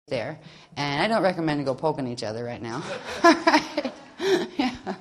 there. And I don't recommend to go poking each other right now. All right? Yeah.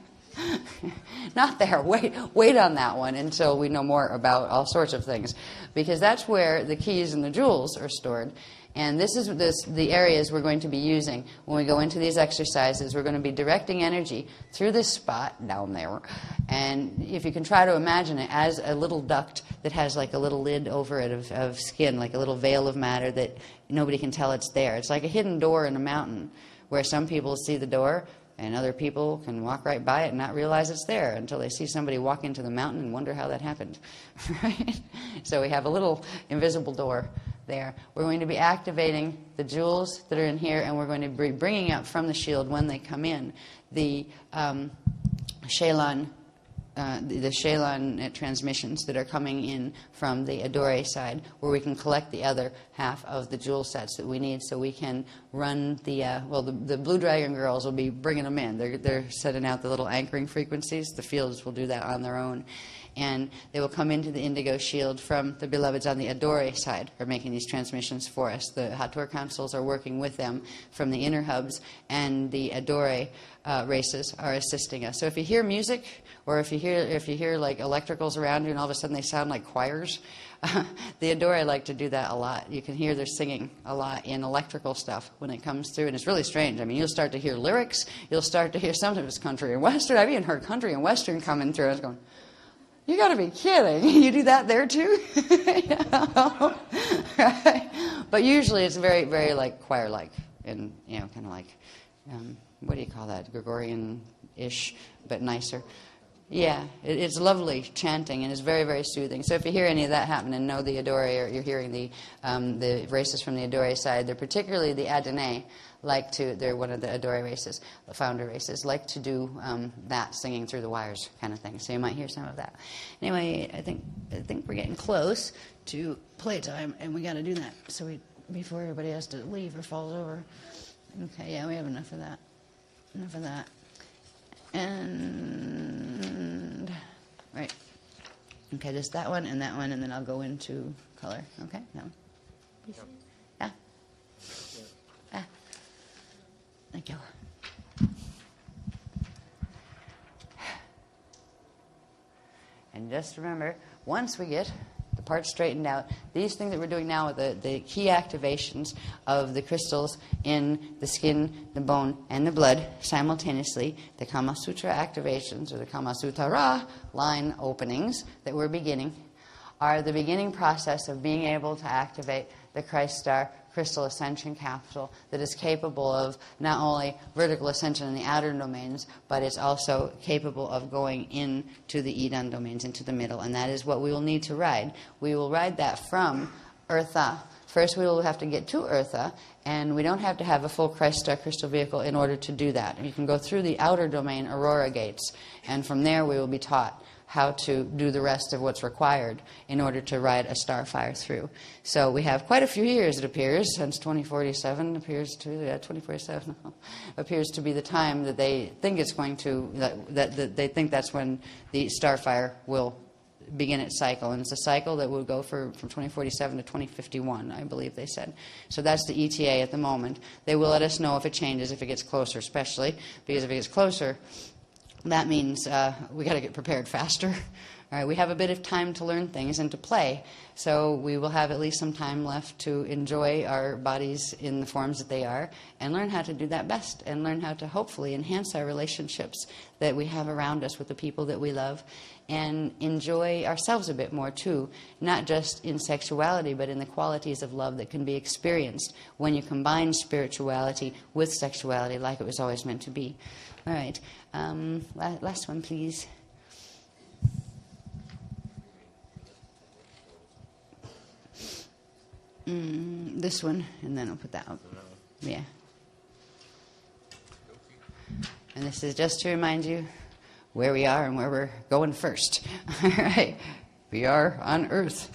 Not there. Wait on that one until we know more about all sorts of things, because that's where the keys and the jewels are stored. And this is the areas we're going to be using when we go into these exercises. We're going to be directing energy through this spot down there. And if you can try to imagine it as a little duct that has like a little lid over it of skin, like a little veil of matter that nobody can tell it's there. It's like a hidden door in a mountain where some people see the door and other people can walk right by it and not realize it's there until they see somebody walk into the mountain and wonder how that happened. Right? So we have a little invisible door there. We're going to be activating the jewels that are in here, and we're going to be bringing up from the shield when they come in the Shalan transmissions that are coming in from the Adore side, where we can collect the other half of the jewel sets that we need, so we can run the Blue Dragon girls will be bringing them in. They're setting out the little anchoring frequencies. The fields will do that on their own. And they will come into the indigo shield from the beloveds on the Adore side, are making these transmissions for us. The Hathor councils are working with them from the inner hubs, and the Adore races are assisting us. So if you hear music, or if you hear like electricals around you and all of a sudden they sound like choirs, the Adore like to do that a lot. You can hear they're singing a lot in electrical stuff when it comes through, and it's really strange. I mean, you'll start to hear lyrics, you'll start to hear some of it's country and western. I've even heard country and western coming through. I was going, you got to be kidding. You do that there too? Right? But usually it's very, very like choir-like, and kind of like, what do you call that? Gregorian-ish, but nicer. Yeah, it's lovely chanting, and it's very, very soothing. So if you hear any of that happen and know the Adore, or you're hearing the races from the Adore side, they're particularly the Adonai, they're one of the Adore races, the founder races, like to do that, singing through the wires kind of thing. So you might hear some of that. Anyway, I think we're getting close to playtime, and we got to do that before everybody has to leave or falls over. Okay, yeah, we have enough of that. Enough of that. And right. Okay, just that one, and then I'll go into color. Okay, that one. Yeah. Ah. Thank you. And just remember, once we get the parts straightened out, these things that we're doing now with the key activations of the crystals in the skin, the bone, and the blood simultaneously, the Kama Sutra activations, or the Kama Sutra line openings that we're beginning, are the beginning process of being able to activate the Christ Star crystal ascension capsule that is capable of not only vertical ascension in the outer domains, but it's also capable of going into the Eden domains, into the middle, and that is what we will need to ride. We will ride that from Eartha. First, we will have to get to Eartha, and we don't have to have a full Christ Star crystal vehicle in order to do that. You can go through the outer domain Aurora gates, and from there we will be taught how to do the rest of what's required in order to ride a starfire through. So we have quite a few years, it appears, since 2047 appears to be the time that they think it's going to, that they think that's when the starfire will begin its cycle. And it's a cycle that will go from 2047 to 2051, I believe they said. So that's the ETA at the moment. They will let us know if it changes, if it gets closer, especially, because if it gets closer, that means we got to get prepared faster. All right, we have a bit of time to learn things and to play, so we will have at least some time left to enjoy our bodies in the forms that they are, and learn how to do that best, and learn how to hopefully enhance our relationships that we have around us with the people that we love, and enjoy ourselves a bit more too, not just in sexuality, but in the qualities of love that can be experienced when you combine spirituality with sexuality like it was always meant to be. All right, last one, please. This one, and then I'll put that up. Yeah. And this is just to remind you where we are and where we're going first. All right. We are on Earth,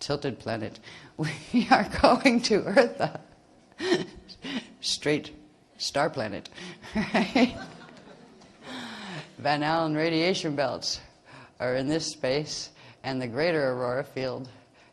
tilted planet. We are going to Eartha, straight star planet. Right? Van Allen radiation belts are in this space, and the greater aurora field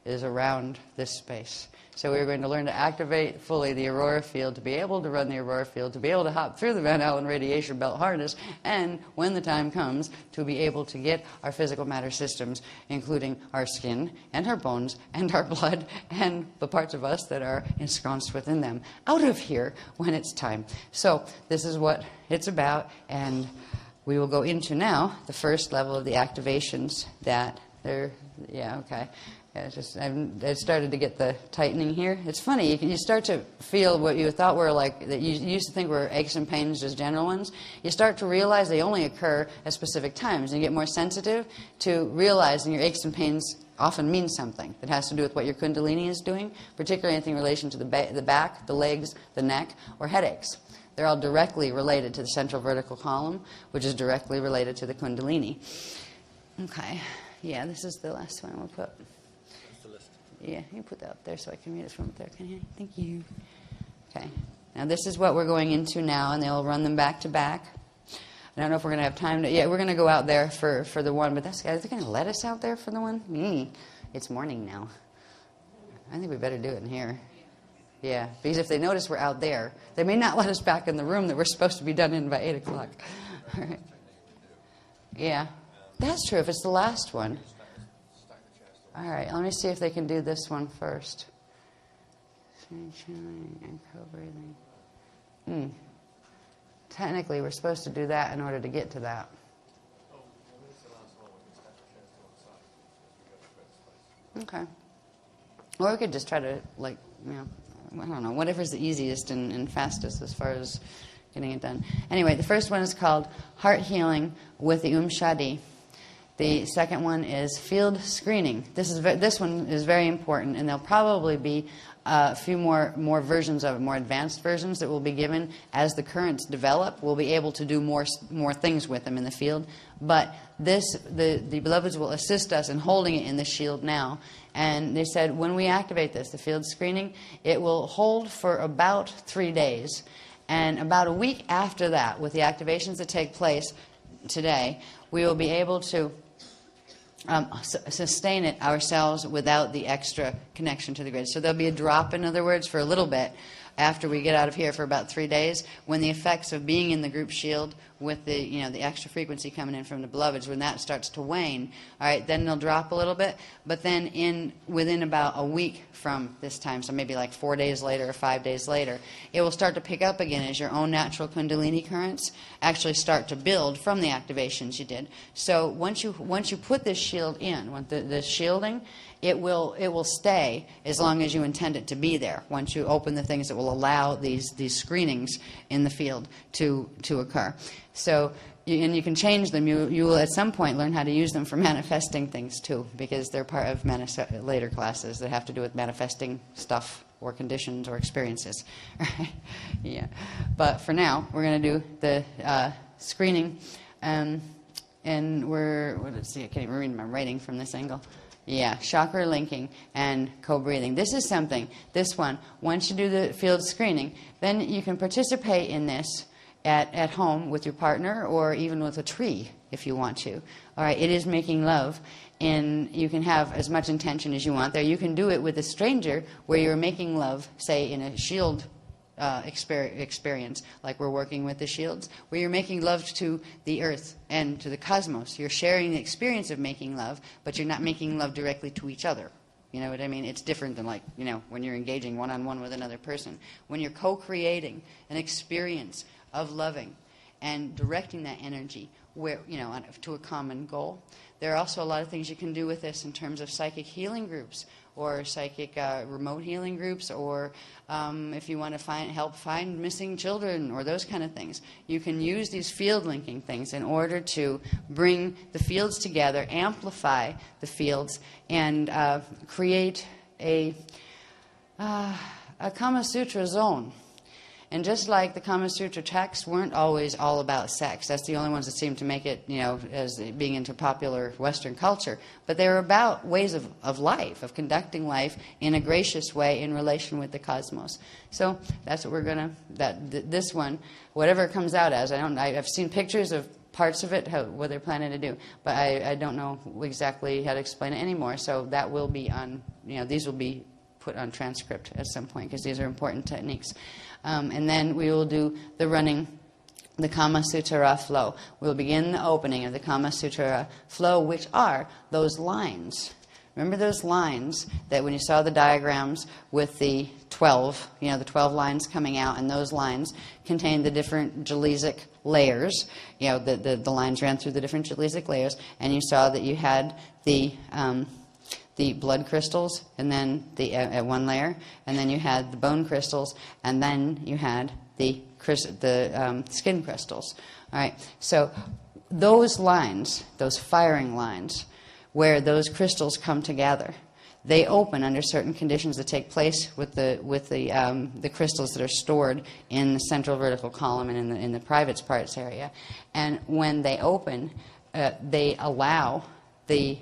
is around this space. So we're going to learn to activate fully the aurora field, to be able to run the aurora field, to be able to hop through the Van Allen radiation belt harness, and when the time comes, to be able to get our physical matter systems, including our skin and our bones and our blood and the parts of us that are ensconced within them, out of here when it's time. So this is what it's about, and we will go into now the first level of the activations that they're, yeah, okay. Yeah, I started to get the tightening here. It's funny, you start to feel what you thought were like, that you used to think were aches and pains, just general ones. You start to realize they only occur at specific times, and you get more sensitive to realizing your aches and pains often mean something that has to do with what your Kundalini is doing, particularly anything in relation to the back, the legs, the neck, or headaches. They're all directly related to the central vertical column, which is directly related to the Kundalini. Okay, yeah, this is the last one we'll put. Yeah, you put that up there so I can read it from up there. Can you? Thank you. Okay. Now this is what we're going into now, and they'll run them back to back. I don't know if we're going to have time to... Yeah, we're going to go out there for the one, but are they going to let us out there for the one? It's morning now. I think we better do it in here. Yeah, because if they notice we're out there, they may not let us back in the room that we're supposed to be done in by 8 o'clock. All right. Yeah, that's true if it's the last one. All right, let me see if they can do this one first. And co-breathing. Technically, we're supposed to do that in order to get to that. Okay. Or we could just try to, like, you know, I don't know, whatever's the easiest and fastest as far as getting it done. Anyway, the first one is called Heart Healing with the Shadi. The second one is field screening. This one is very important, and there'll probably be a few more versions of it, more advanced versions that will be given as the currents develop. We'll be able to do more things with them in the field. But the beloveds will assist us in holding it in the shield now. And they said when we activate this, the field screening, it will hold for about 3 days. And about a week after that, with the activations that take place today, we will be able to sustain it ourselves without the extra connection to the grid. So there'll be a drop, in other words, for a little bit after we get out of here for about 3 days, when the effects of being in the group shield with the, you know, the extra frequency coming in from the beloveds, when that starts to wane, all right, then they'll drop a little bit. But then within about a week from this time, so maybe like 4 days later or 5 days later, it will start to pick up again as your own natural Kundalini currents actually start to build from the activations you did. So once you put this shield in, the shielding, it will stay as long as you intend it to be there. Once you open the things that will allow these screenings in the field to occur. So, and you can change them. You will at some point learn how to use them for manifesting things too, because they're part of later classes that have to do with manifesting stuff or conditions or experiences. Right? Yeah. But for now, we're going to do the screening, and let's see, I can't even read my writing from this angle. Yeah, chakra linking and co-breathing. This is something, this one, once you do the field screening, then you can participate in this at home with your partner or even with a tree if you want to. All right, it is making love, and you can have as much intention as you want there. You can do it with a stranger where you're making love, say in a shield experience, like we're working with the shields, where you're making love to the earth and to the cosmos. You're sharing the experience of making love, but you're not making love directly to each other. You know what I mean? It's different than, like, you know, when you're engaging one-on-one with another person. When you're co-creating an experience of loving and directing that energy where, you know, to a common goal. There are also a lot of things you can do with this in terms of psychic healing groups or psychic remote healing groups, or if you want to help find missing children or those kind of things. You can use these field linking things in order to bring the fields together, amplify the fields, and create a Kama Sutra zone. And just like the Kama Sutra texts weren't always all about sex, that's the only ones that seem to make it, you know, as being into popular Western culture. But they were about ways of life, of conducting life in a gracious way in relation with the cosmos. So that's what we're gonna. This one, whatever it comes out as, I've seen pictures of parts of it, what they're planning to do. But I don't know exactly how to explain it anymore. So that will be on, these will be put on transcript at some point because these are important techniques. And then we will do the running, the Kama Sutra flow. We'll begin the opening of the Kama Sutra flow, which are those lines. Remember those lines that when you saw the diagrams with the 12, the 12 lines coming out, and those lines contained the different Jaleesic layers. The lines ran through the different Jaleesic layers, and you saw that you had the blood crystals, and then at one layer, and then you had the bone crystals, and then you had the skin crystals. All right. So those lines, those firing lines, where those crystals come together, they open under certain conditions that take place with the crystals that are stored in the central vertical column and in the privates parts area. And when they open, they allow the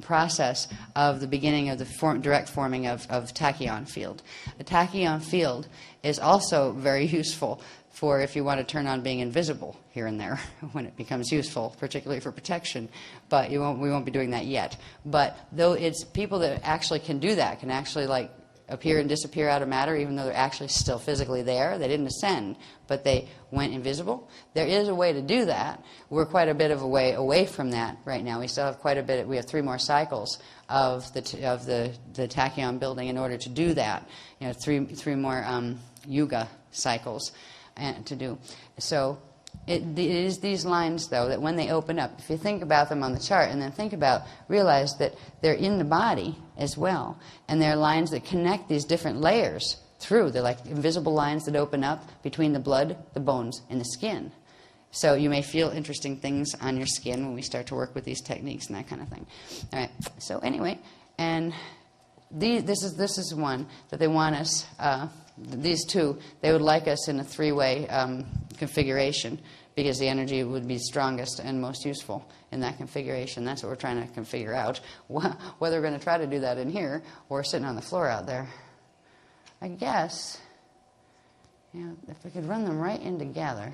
process of the beginning of the direct forming of tachyon field. A tachyon field is also very useful for if you want to turn on being invisible here and there when it becomes useful, particularly for protection. But we won't be doing that yet. But though it's people that actually can do that, can actually like appear and disappear out of matter, even though they're actually still physically there. They didn't ascend, but they went invisible. There is a way to do that. We're quite a bit of a way away from that right now. We still have quite a bit. We have 3 more cycles of the tachyon building in order to do that. Three more yuga cycles to do. So it is these lines, though, that when they open up, if you think about them on the chart and then realize that they're in the body as well, and they're lines that connect these different layers through. They're like invisible lines that open up between the blood, the bones, and the skin. So you may feel interesting things on your skin when we start to work with these techniques and that kind of thing. All right. So anyway, and this is one that they want us. These two, they would like us in a 3-way configuration because the energy would be strongest and most useful in that configuration. That's what we're trying to figure out. Whether we're going to try to do that in here or sitting on the floor out there. I guess, if we could run them right in together.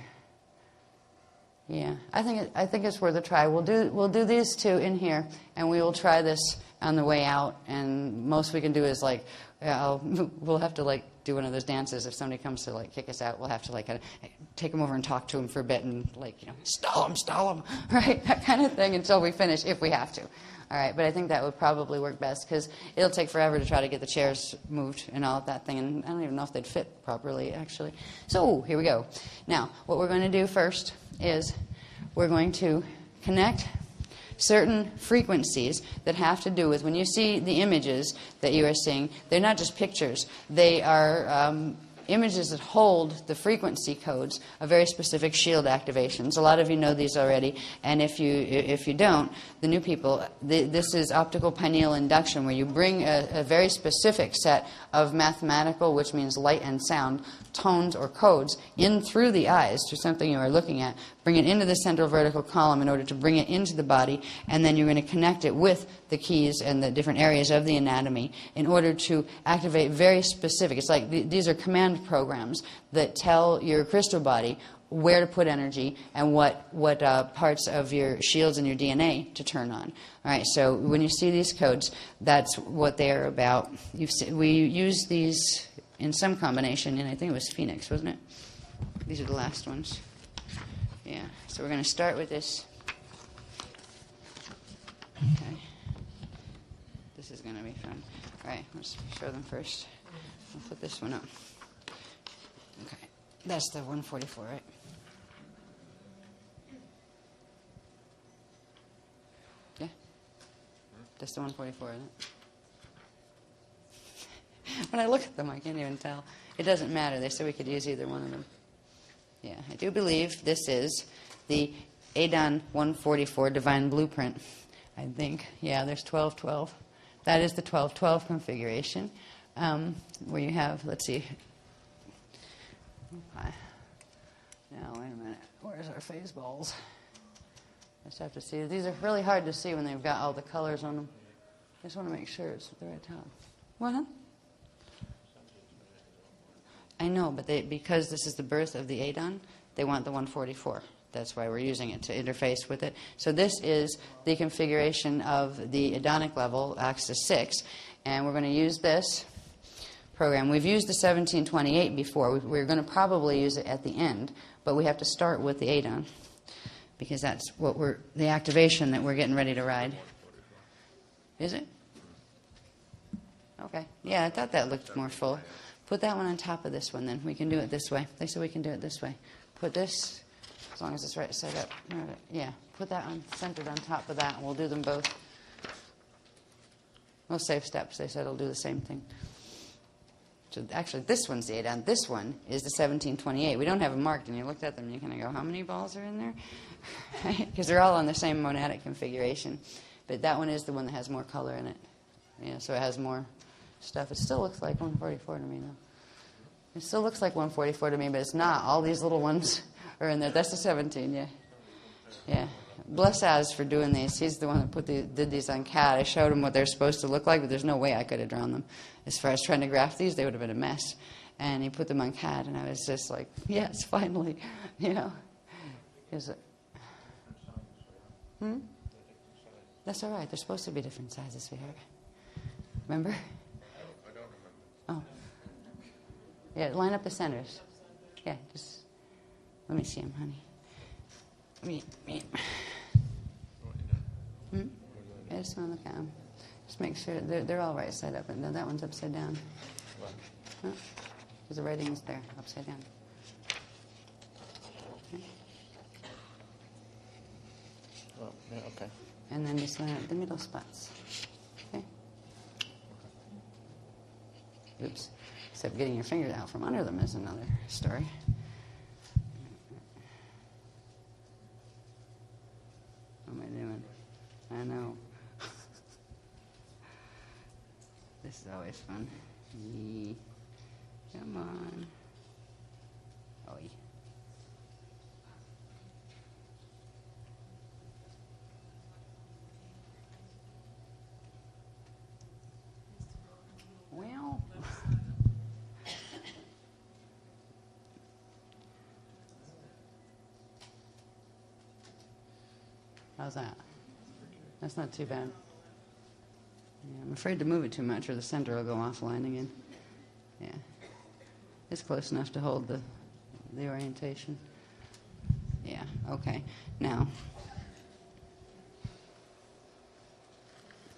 Yeah, I think it's worth a try. We'll do these two in here, and we will try this on the way out. And most we can do is we'll have to do one of those dances. If somebody comes to kick us out, we'll have to kind of take them over and talk to them for a bit and stall them, right? That kind of thing until we finish, if we have to. All right, but I think that would probably work best because it'll take forever to try to get the chairs moved and all of that thing, and I don't even know if they'd fit properly, actually. So here we go. Now, what we're going to do first is we're going to connect certain frequencies that have to do with, when you see the images that you are seeing, they're not just pictures. They are images that hold the frequency codes of very specific shield activations. A lot of you know these already, and if you don't, the new people, this is optical pineal induction, where you bring a very specific set of mathematical, which means light and sound, tones or codes in through the eyes to something you are looking at, bring it into the central vertical column in order to bring it into the body, and then you're going to connect it with the keys and the different areas of the anatomy in order to activate very specific. It's like these are command programs that tell your crystal body where to put energy and what parts of your shields and your DNA to turn on. All right, so when you see these codes, that's what they are about. We use these in some combination, and I think it was Phoenix, wasn't it? These are the last ones. Yeah, so we're going to start with this. Okay. This is going to be fun. All right, let's show them first. I'll put this one up. Okay, that's the 144, right? Yeah? That's the 144, isn't it? When I look at them, I can't even tell. It doesn't matter. They said we could use either one of them. Yeah, I do believe this is the ADON 144 Divine Blueprint, I think. Yeah, there's 1212. That is the 1212 configuration, where you have, let's see. Okay. Now, wait a minute. Where's our phase balls? I just have to see. These are really hard to see when they've got all the colors on them. I just want to make sure it's the right top. What? I know, but because this is the birth of the ADON, they want the 144. That's why we're using it to interface with it. So this is the configuration of the Edonic level, Axis 6, and we're going to use this program. We've used the 1728 before. We're going to probably use it at the end, but we have to start with the ADON because that's what the activation that we're getting ready to ride. Is it? Okay. Yeah, I thought that looked more full. Put that one on top of this one then. We can do it this way. They said we can do it this way. Put this, as long as it's right set up. Yeah, put that one centered on top of that, and we'll do them both. We'll save steps. They said it'll do the same thing. So actually, this one's the ADON. This one is the 1728. We don't have them marked, and you looked at them, and you kind of go, how many balls are in there? Because they're all on the same monadic configuration. But that one is the one that has more color in it. Yeah, so it has more stuff. It still looks like 144 to me, though. It still looks like 144 to me, but it's not. All these little ones are in there. That's the 17, yeah. Yeah. Bless Az for doing these. He's the one that did these on CAD. I showed him what they're supposed to look like, but there's no way I could have drawn them. As far as trying to graph these, they would have been a mess. And he put them on CAD, and I was just like, yes, finally, you know. That's all right. They're supposed to be different sizes, sweetheart. Remember? I don't remember. Oh. Yeah, line up the centers. Yeah, just let me see them, honey. Yeah, just want to look at them. Just make sure they're all right side up. And then that one's upside down. Huh? Because the writing is there, upside down. Okay. Oh, yeah, okay. And then just line up the middle spots. Okay? Oops. Except getting your fingers out from under them is another story. What am I doing? I know. This is always fun. Come on. Oh, yeah. Well. How's that? That's not too bad. Yeah, I'm afraid to move it too much or the center will go offline again. Yeah. It's close enough to hold the orientation. Yeah, okay. Now,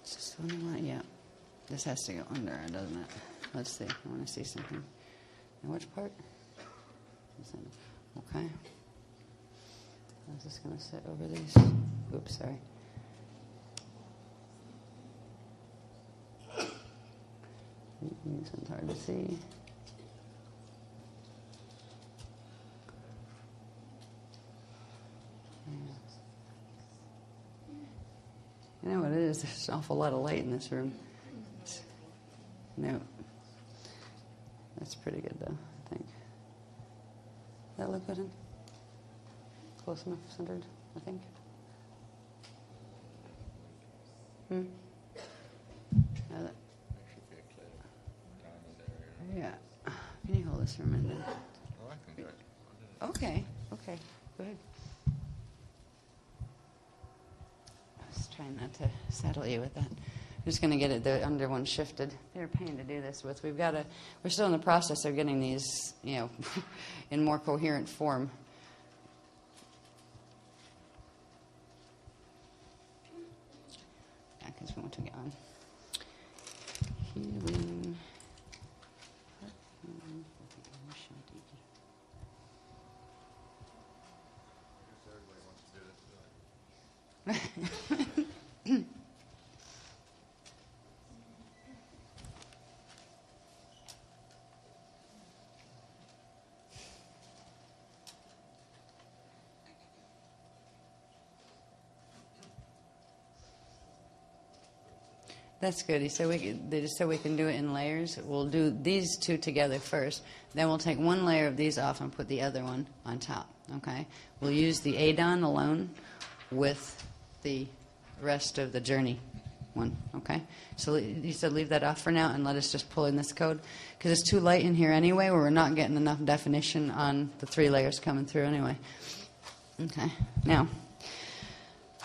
is this the one I want? Yeah. This has to go under, doesn't it? Let's see. I want to see something. Now, which part? Okay. Is this going to sit over these? Oops, sorry. This one's hard to see. You know what it is? There's an awful lot of light in this room. No. That's pretty good, though, I think. Does that look good? Close enough centered, I think. Yeah. Can you hold this for a minute? Oh, I can do it. Okay. Okay. Go ahead. I was trying not to saddle you with that. I'm just going to get the under one shifted. They're a pain to do this with. We're still in the process of getting these, in more coherent form. Yeah, because we want to get on. Healing. That's good. They just said we can do it in layers. We'll do these two together first. Then we'll take one layer of these off and put the other one on top. Okay? We'll use the ADON alone with the rest of the Journey one. Okay? So you said leave that off for now and let us just pull in this code. Because it's too light in here anyway, where we're not getting enough definition on the 3 layers coming through anyway. Okay, now,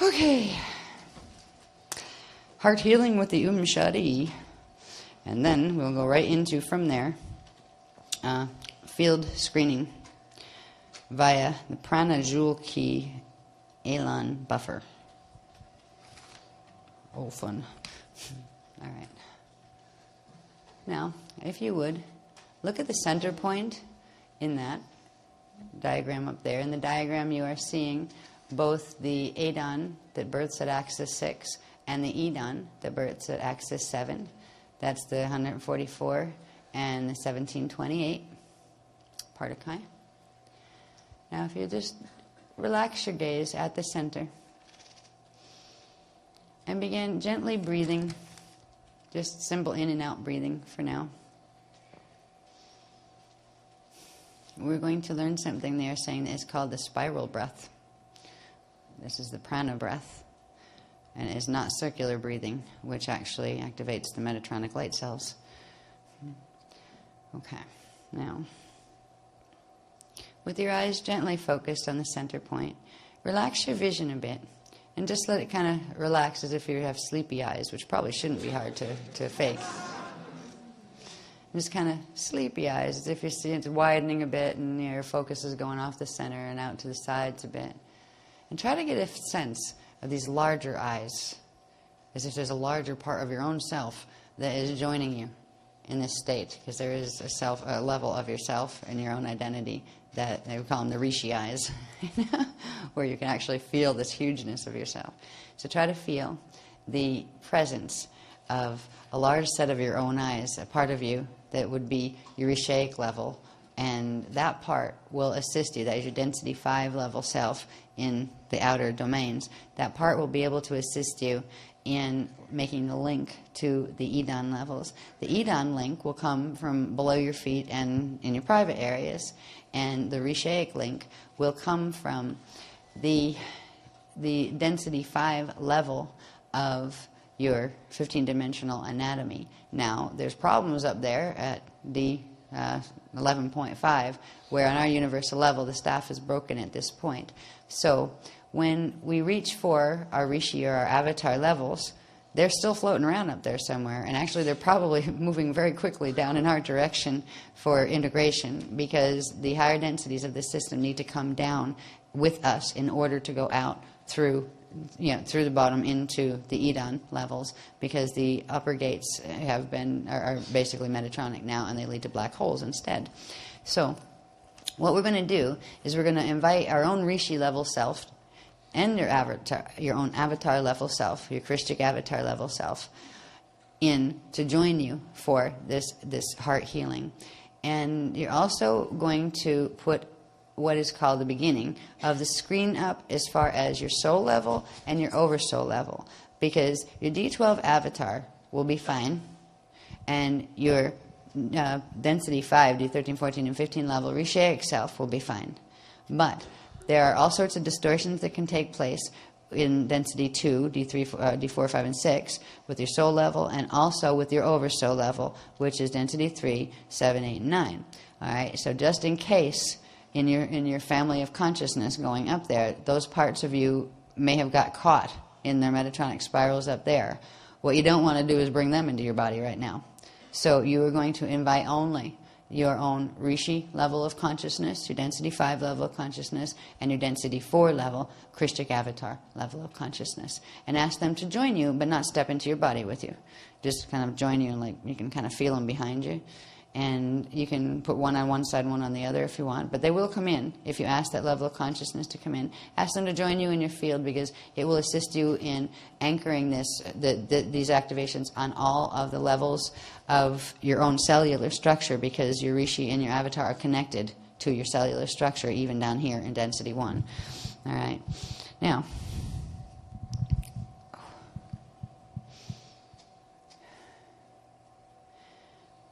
okay. Heart healing with the Shari. And then we'll go right into, from there, field screening via the Prana Jewel Key Elan Buffer. Oh, fun. All right. Now, if you would, look at the center point in that diagram up there. In the diagram you are seeing both the Adon that births at axis 6 and the Edon that births at axis 7. That's the 144 and the 1728 Partakai. Now if you just relax your gaze at the center and begin gently breathing, just simple in and out breathing for now. We're going to learn something they are saying that is called the spiral breath. This is the prana breath. And it is not circular breathing, which actually activates the Metatronic light cells. Okay, now, with your eyes gently focused on the center point, relax your vision a bit. And just let it kind of relax as if you have sleepy eyes, which probably shouldn't be hard to fake. Just kind of sleepy eyes, as if you're seeing it widening a bit and your focus is going off the center and out to the sides a bit. And try to get a sense of these larger eyes, as if there's a larger part of your own self that is joining you in this state, because there is a level of yourself and your own identity that they would call them the Rishi eyes, where you can actually feel this hugeness of yourself. So try to feel the presence of a large set of your own eyes, a part of you that would be your Rishaic level, and that part will assist you. That is your density 5 level self in the outer domains. That part will be able to assist you in making the link to the Edon levels. The Edon link will come from below your feet and in your private areas, and the Rishaic link will come from the density 5 level of your 15-dimensional anatomy. Now, there's problems up there at the 11.5, where on our universal level the staff is broken at this point. So when we reach for our Rishi or our avatar levels, they're still floating around up there somewhere, and actually they're probably moving very quickly down in our direction for integration, because the higher densities of the system need to come down with us in order to go out through the bottom into the Edon levels, because the upper gates are basically Metatronic now, and they lead to black holes instead. So what we're going to do is we're going to invite our own Rishi level self and your own avatar level self, your Christic avatar level self, in to join you for this heart healing. And you're also going to put what is called the beginning of the screen up as far as your soul level and your oversoul level, because your D12 avatar will be fine, and your density 5, D13, 14, and 15 level Rishaic self will be fine. But there are all sorts of distortions that can take place in density 2, D3, D4, 5, and 6 with your soul level, and also with your oversoul level, which is density 3, 7, 8, and 9. All right, so just in case in your family of consciousness going up there, those parts of you may have got caught in their Metatronic spirals up there. What you don't want to do is bring them into your body right now. So you are going to invite only your own Rishi level of consciousness, your density 5 level of consciousness, and your density 4 level Christic avatar level of consciousness, and ask them to join you, but not step into your body with you. Just kind of join you, and like you can kind of feel them behind you. And you can put one on one side, one on the other if you want. But they will come in if you ask that level of consciousness to come in. Ask them to join you in your field, because it will assist you in anchoring these activations on all of the levels of your own cellular structure, because your Rishi and your avatar are connected to your cellular structure, even down here in density 1. All right. Now,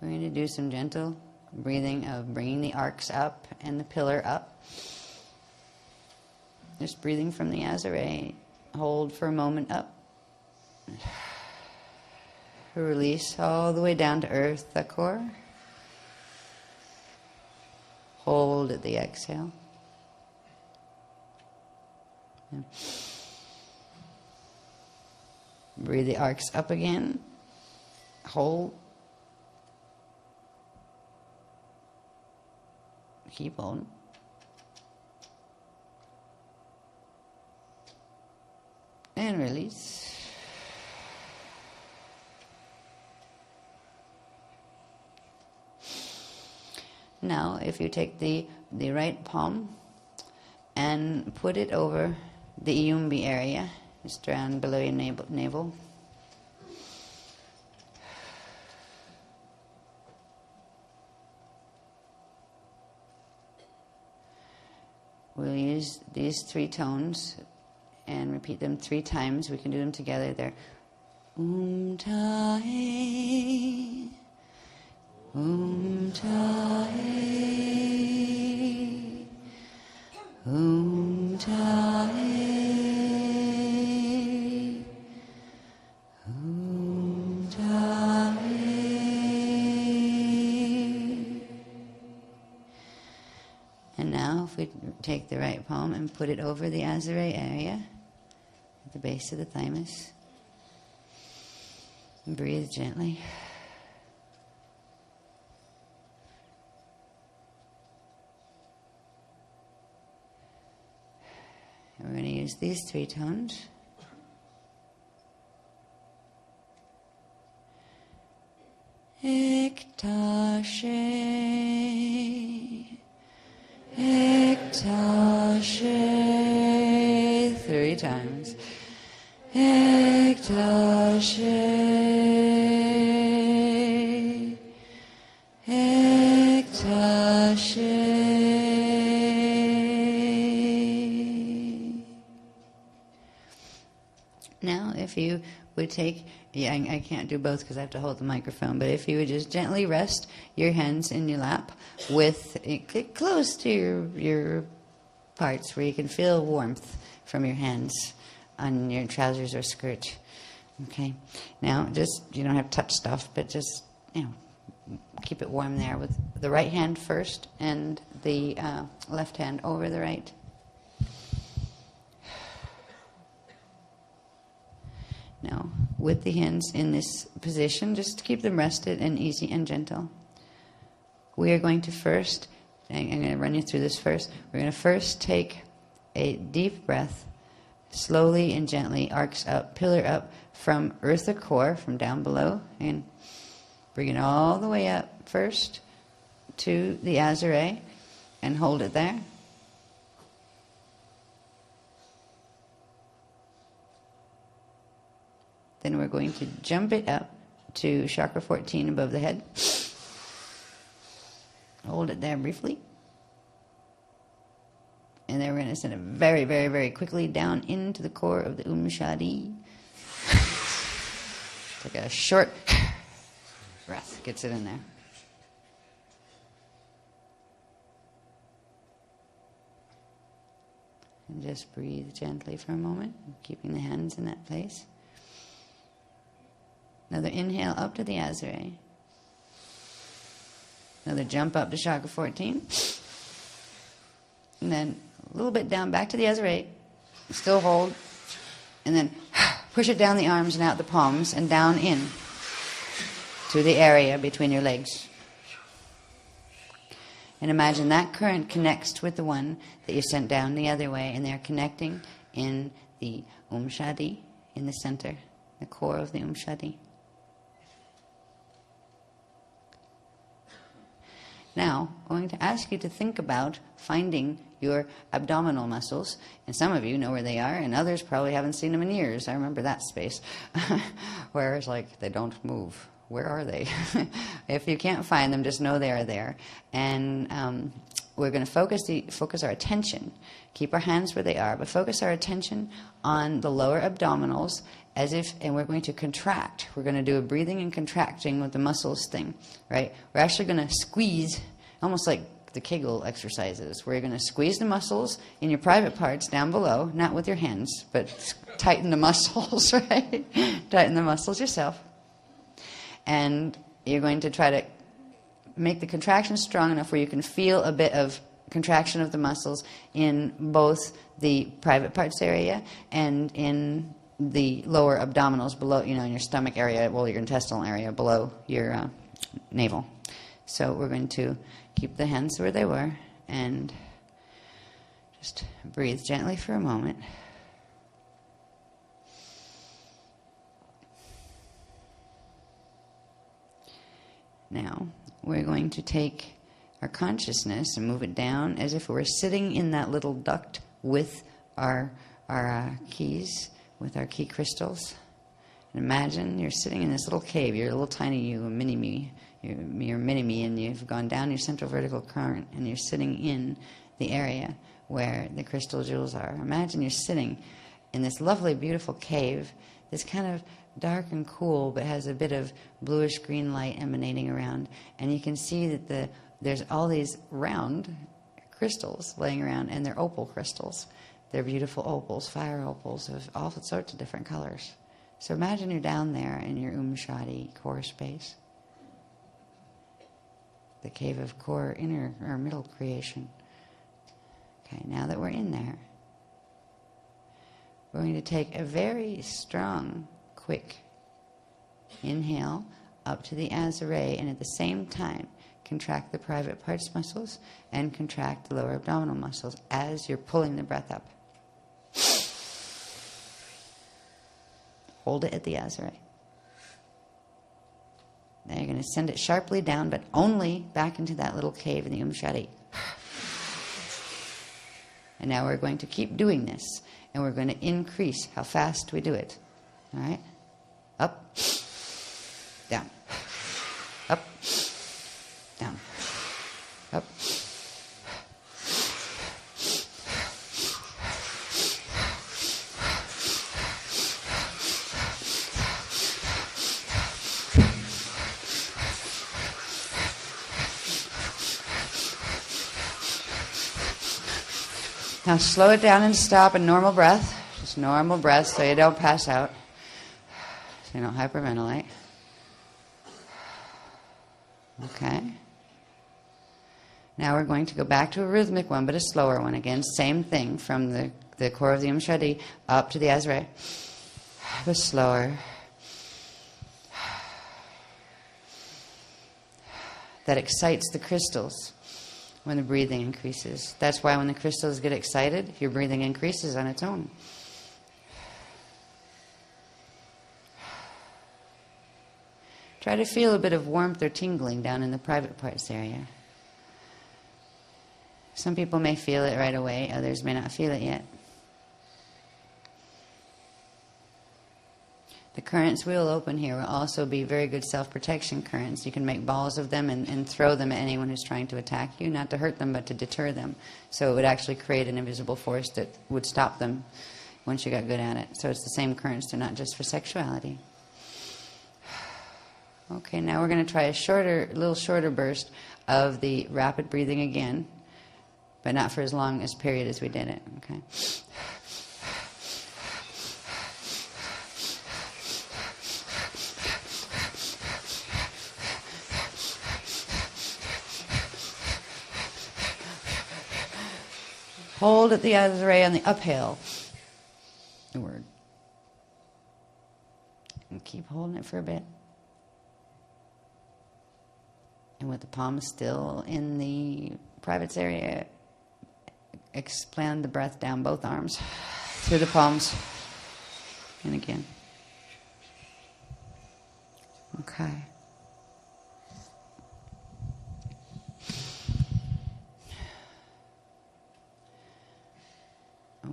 we're going to do some gentle breathing of bringing the arcs up and the pillar up. Just breathing from the Azare. Hold for a moment up. Release all the way down to earth, the core. Hold at the exhale. Breathe the arcs up again. Hold. Keep on. And release. Now, if you take the right palm and put it over the Iyumbi area, just around below your navel. We'll use these 3 tones and repeat them 3 times. We can do them together. They're Tae, Tae, Tae, Tae. And now if we take the right palm and put it over the Azare area, at the base of the thymus, and breathe gently. And we're going to use these 3 tones. Ektashe, Ektashe, 3 times. Ektashe, Ektashe. Now, if you would take, I can't do both because I have to hold the microphone, but if you would just gently rest your hands in your lap with get close to your parts where you can feel warmth from your hands on your trousers or skirt. Okay. Now, just, you don't have to touch stuff, but just, keep it warm there with the right hand first and the left hand over the right. Now, with the hands in this position, just keep them rested and easy and gentle. We are going to first, I'm going to run you through this first. We're going to first take a deep breath, slowly and gently, arcs up, pillar up from Eartha core, from down below, and bring it all the way up first to the Azare, and hold it there. Then we're going to jump it up to chakra 14 above the head. Hold it there briefly. And then we're going to send it very, very, very quickly down into the core of the Shadi. Take a short breath, gets it in there. And just breathe gently for a moment, keeping the hands in that place. Another inhale up to the Azare. Another jump up to chakra 14. And then a little bit down back to the Azare. Still hold. And then push it down the arms and out the palms and down in to the area between your legs. And imagine that current connects with the one that you sent down the other way, and they're connecting in the Shadi in the center, the core of the Shadi. Now, I'm going to ask you to think about finding your abdominal muscles. And some of you know where they are, and others probably haven't seen them in years. I remember that space where it's like they don't move. Where are they? If you can't find them, just know they are there. And we're going to focus our attention. Keep our hands where they are, but focus our attention on the lower abdominals and we're going to contract. We're going to do a breathing and contracting with the muscles thing, right? We're actually going to squeeze, almost like the Kegel exercises, where you're going to squeeze the muscles in your private parts down below, not with your hands, but tighten the muscles, right? Tighten the muscles yourself. And you're going to try to make the contraction strong enough where you can feel a bit of contraction of the muscles in both the private parts area and in the lower abdominals below, in your stomach area, well, your intestinal area below your navel. So we're going to keep the hands where they were and just breathe gently for a moment. Now, we're going to take our consciousness and move it down as if we were sitting in that little duct with our keys, with our key crystals. And imagine you're sitting in this little cave. You're a little tiny you, a mini-me. You're mini-me, and you've gone down your central vertical current, and you're sitting in the area where the crystal jewels are. Imagine you're sitting in this lovely, beautiful cave, this kind of dark and cool, but has a bit of bluish green light emanating around. And you can see that there's all these round crystals laying around, and they're opal crystals. They're beautiful opals, fire opals of all sorts of different colors. So imagine you're down there in your Shanti core space, the cave of core inner or middle creation. Okay, now that we're in there, we're going to take a very strong, quick inhale up to the Azare, and at the same time contract the private parts muscles and contract the lower abdominal muscles as you're pulling the breath up. Hold it at the Azare. Now you're going to send it sharply down, but only back into that little cave in the Shanti. And now we're going to keep doing this, and we're going to increase how fast we do it. All right? Up, down, up, down, up. Now slow it down and stop in normal breath. Just normal breath so you don't pass out. So you don't hyperventilate. Okay. Now we're going to go back to a rhythmic one, but a slower one again. Same thing from the core of the Shanti up to the Azare. But slower. That excites the crystals when the breathing increases. That's why when the crystals get excited, your breathing increases on its own. Try to feel a bit of warmth or tingling down in the private parts area. Some people may feel it right away, others may not feel it yet. The currents we will open here will also be very good self-protection currents. You can make balls of them and throw them at anyone who's trying to attack you, not to hurt them, but to deter them. So it would actually create an invisible force that would stop them once you got good at it. So it's the same currents, they're not just for sexuality. Okay, now we're going to try a little shorter burst of the rapid breathing again, but not for as long a period as we did it. Okay. Hold at the Azare on the uphill. The word. And keep holding it for a bit. And with the palms still in the privates area, expand the breath down both arms through the palms. And again. Okay.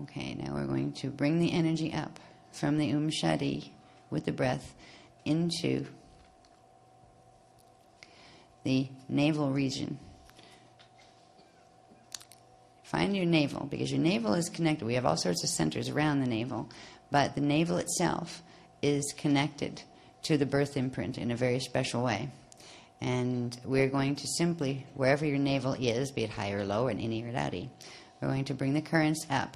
Okay, now we're going to bring the energy up from the Shanti with the breath into the navel region. Find your navel, because your navel is connected. We have all sorts of centers around the navel, but the navel itself is connected to the birth imprint in a very special way. And we're going to simply, wherever your navel is, be it high or low, and innie or outie, we're going to bring the currents up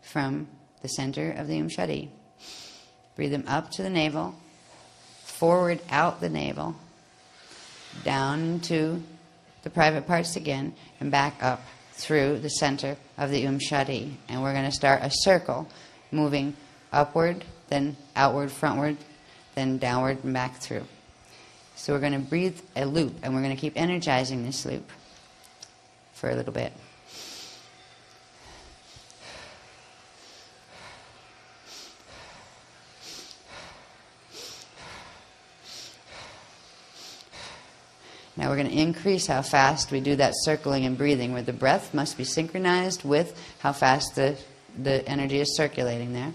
from the center of the Shanti. Breathe them up to the navel, forward out the navel, down to the private parts again, and back up through the center of the Shadi. And we're going to start a circle, moving upward, then outward, frontward, then downward and back through. So we're going to breathe a loop, and we're going to keep energizing this loop for a little bit. Now we're going to increase how fast we do that circling and breathing, where the breath must be synchronized with how fast the energy is circulating there.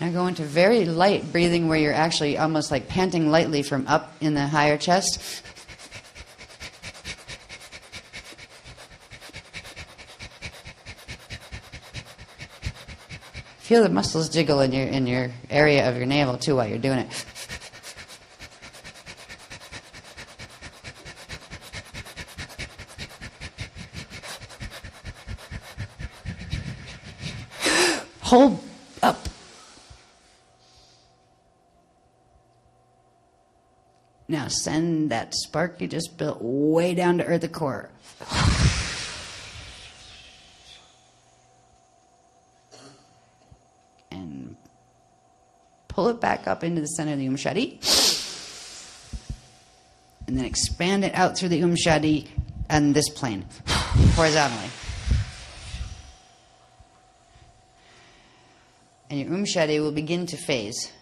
Now go into very light breathing, where you're actually almost like panting lightly from up in the higher chest. Feel the muscles jiggle in your area of your navel too while you're doing it. Hold up. Now send that spark you just built way down to earth the core. Pull it back up into the center of the Shadi. And then expand it out through the Shadi and this plane, horizontally. And your Shadi will begin to phase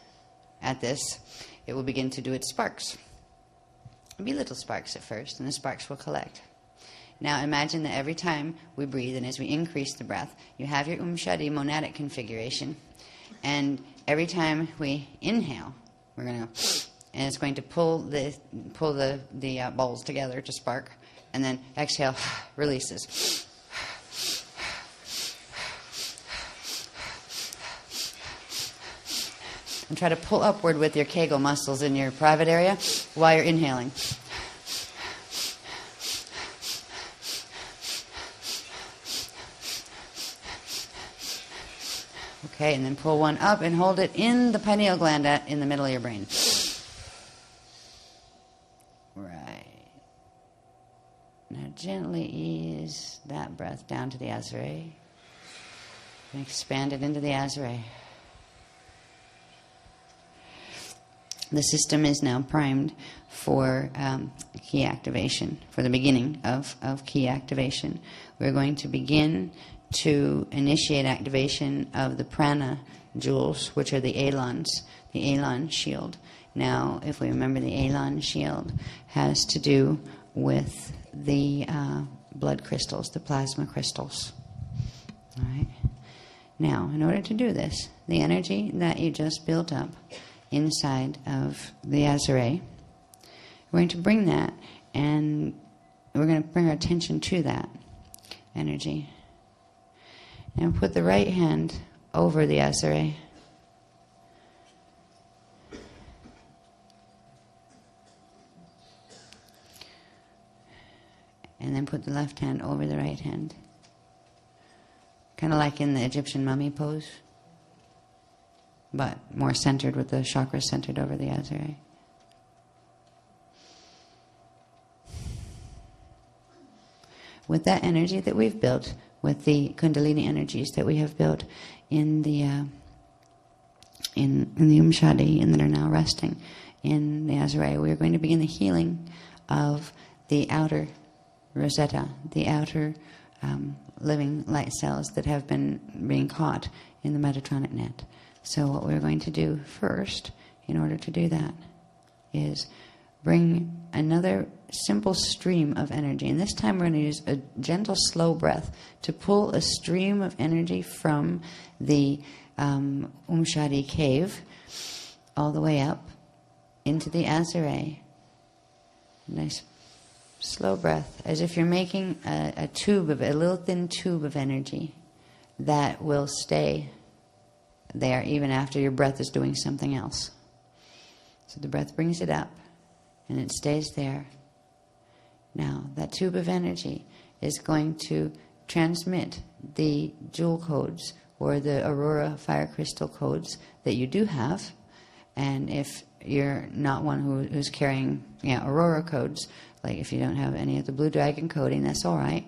at this. It will begin to do its sparks. It'll be little sparks at first, and the sparks will collect. Now imagine that every time we breathe, and as we increase the breath, you have your Shadi monadic configuration. And every time we inhale, we're going to, and it's going to pull the balls together to spark, and then exhale, releases. And try to pull upward with your Kegel muscles in your private area while you're inhaling. Okay, and then pull one up and hold it in the pineal gland in the middle of your brain. Right. Now gently ease that breath down to the Azare. And expand it into the Azare. The system is now primed for key activation, for the beginning of key activation. We're going to begin to initiate activation of the prana jewels, which are the Elans, the Elan shield. Now, if we remember, the Elan shield has to do with the blood crystals, the plasma crystals. All right. Now, in order to do this, the energy that you just built up inside of the Azare, we're going to bring that, and we're going to bring our attention to that energy. And put the right hand over the Azare. And then put the left hand over the right hand. Kind of like in the Egyptian mummy pose, but more centered, with the chakras centered over the Azare. With that energy that we've built, with the Kundalini energies that we have built in the Shadi, and that are now resting in the Azare, we are going to begin the healing of the outer Rosetta, the outer living light cells that have been being caught in the Metatronic net. So what we're going to do first, in order to do that, is bring another simple stream of energy. And this time we're going to use a gentle, slow breath to pull a stream of energy from the Shadi cave all the way up into the Azare. Nice slow breath, as if you're making a tube of a little thin tube of energy that will stay there even after your breath is doing something else. So the breath brings it up and it stays there. Now that tube of energy is going to transmit the jewel codes or the Aurora fire crystal codes that you do have. And if you're not one who's carrying Aurora codes, like if you don't have any of the Blue Dragon coding, that's all right,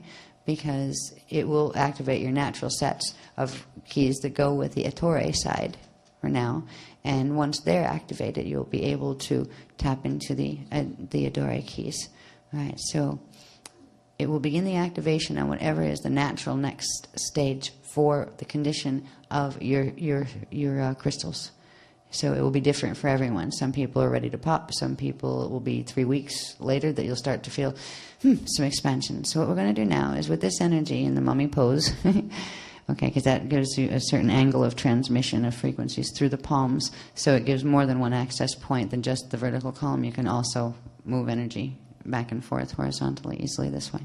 because it will activate your natural sets of keys that go with the Ettore side for now. And once they're activated, you'll be able to tap into the Adore keys. All right, so it will begin the activation on whatever is the natural next stage for the condition of your crystals. So it will be different for everyone. Some people are ready to pop. Some people, it will be 3 weeks later that you'll start to feel some expansion. So what we're going to do now is with this energy in the mummy pose, okay, because that gives you a certain angle of transmission of frequencies through the palms. So it gives more than one access point than just the vertical column. You can also move energy back and forth horizontally easily this way.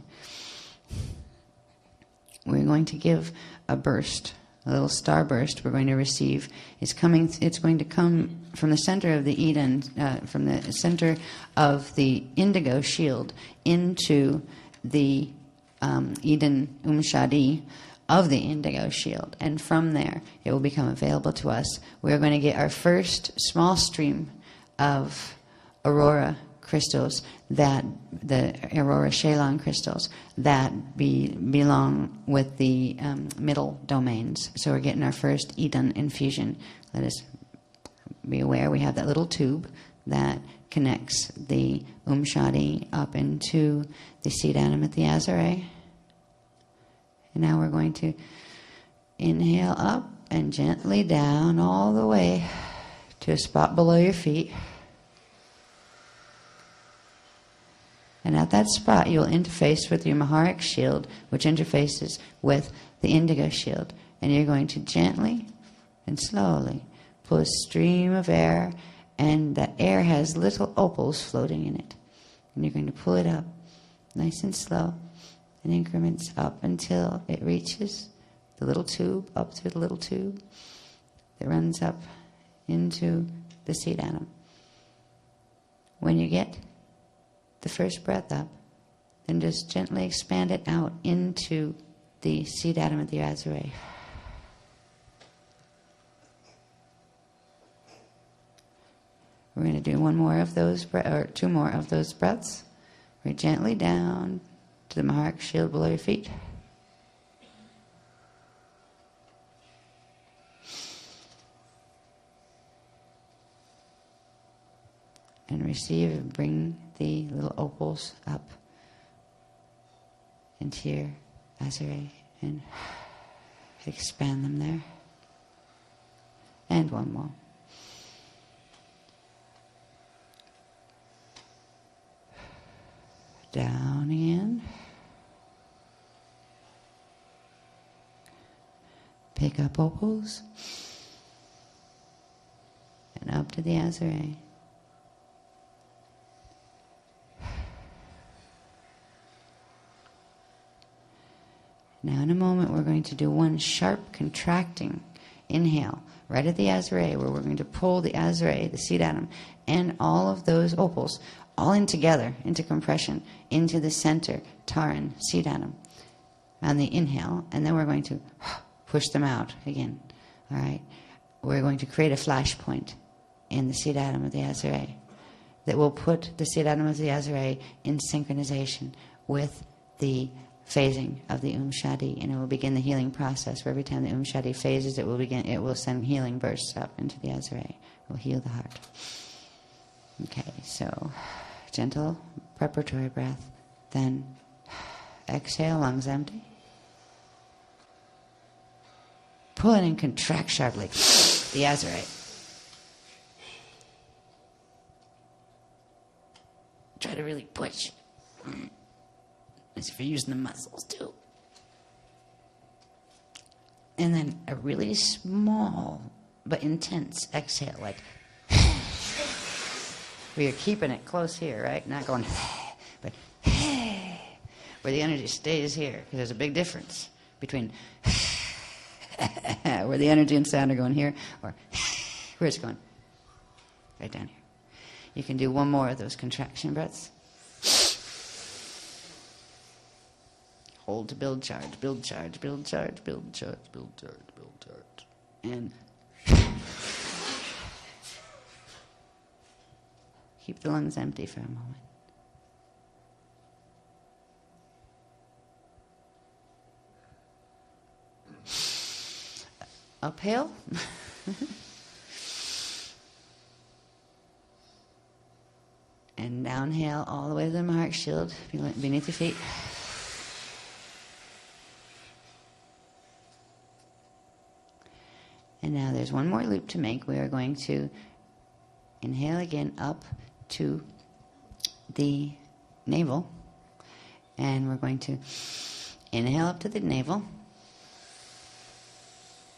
We're going to give a burst, a little star burst we're going to receive. It's going to come from the center of the Eden, from the center of the indigo shield into the Eden Shadi of the indigo shield. And from there, it will become available to us. We're going to get our first small stream of Aurora crystals, that the Aurora Shalon crystals that belong with the middle domains. So we're getting our first Eden infusion. Let us be aware we have that little tube that connects the Shadi up into the seed atom at the Azure. And now we're going to inhale up and gently down all the way to a spot below your feet. And at that spot, you'll interface with your Maharic shield, which interfaces with the indigo shield. And you're going to gently and slowly pull a stream of air, and that air has little opals floating in it. And you're going to pull it up, nice and slow, in increments up until it reaches the little tube, up through the little tube that runs up into the seed atom. When you get the first breath up, then just gently expand it out into the seed atom of the Azure. We're going to do one more of those, or two more of those breaths. We're gently down to the Maharic shield below your feet. And receive and bring the little opals up into your Azure and expand them there. And one more. Down again. Pick up opals. And up to the Azure. Now in a moment we're going to do one sharp contracting inhale right at the Azure, where we're going to pull the Azure, the seed atom, and all of those opals all in together, into compression, into the center Taran seed atom on the inhale, and then we're going to push them out again. All right? We're going to create a flash point in the seed atom of the Azure that will put the seed atom of the Azure in synchronization with the phasing of the Shadi, and it will begin the healing process. Where every time the Shadi phases, it will send healing bursts up into the Azure. It will heal the heart. Okay, so gentle preparatory breath, then exhale, lungs empty. Pull in and contract sharply the Azure. Try to really push. As if you're using the muscles too. And then a really small but intense exhale, like where you're keeping it close here, right? Not going, but where the energy stays here. Because there's a big difference between where the energy and sound are going here, or where it's going right down here. You can do one more of those contraction breaths. Hold to build charge, build charge, build charge, build charge, build charge, build charge. And keep the lungs empty for a moment. Uphill. And downhill all the way to the Maharak shield beneath your feet. And now there's one more loop to make. We are going to inhale again up to the navel. And we're going to inhale up to the navel.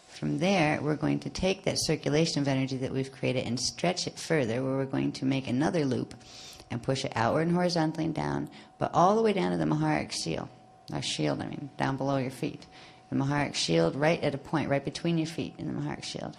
From there, we're going to take that circulation of energy that we've created and stretch it further, where we're going to make another loop and push it outward and horizontally down, but all the way down to the Maharak shield. Down below your feet. The Maharak shield, right at a point, right between your feet in the Maharak shield.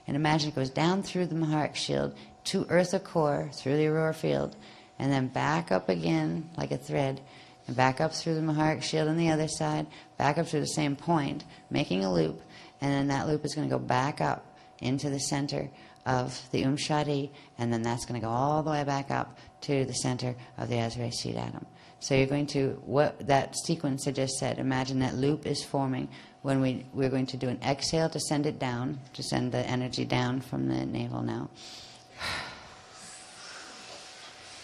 And imagine it goes down through the Maharak shield to Eartha core, through the Aurora field, and then back up again like a thread, and back up through the Maharak shield on the other side, back up through the same point, making a loop, and then that loop is going to go back up into the center of the Shadi, and then that's going to go all the way back up to the center of the Azrael seed atom. So you're going to, what that sequence I just said, imagine that loop is forming when we're going to do an exhale to send it down, to send the energy down from the navel now.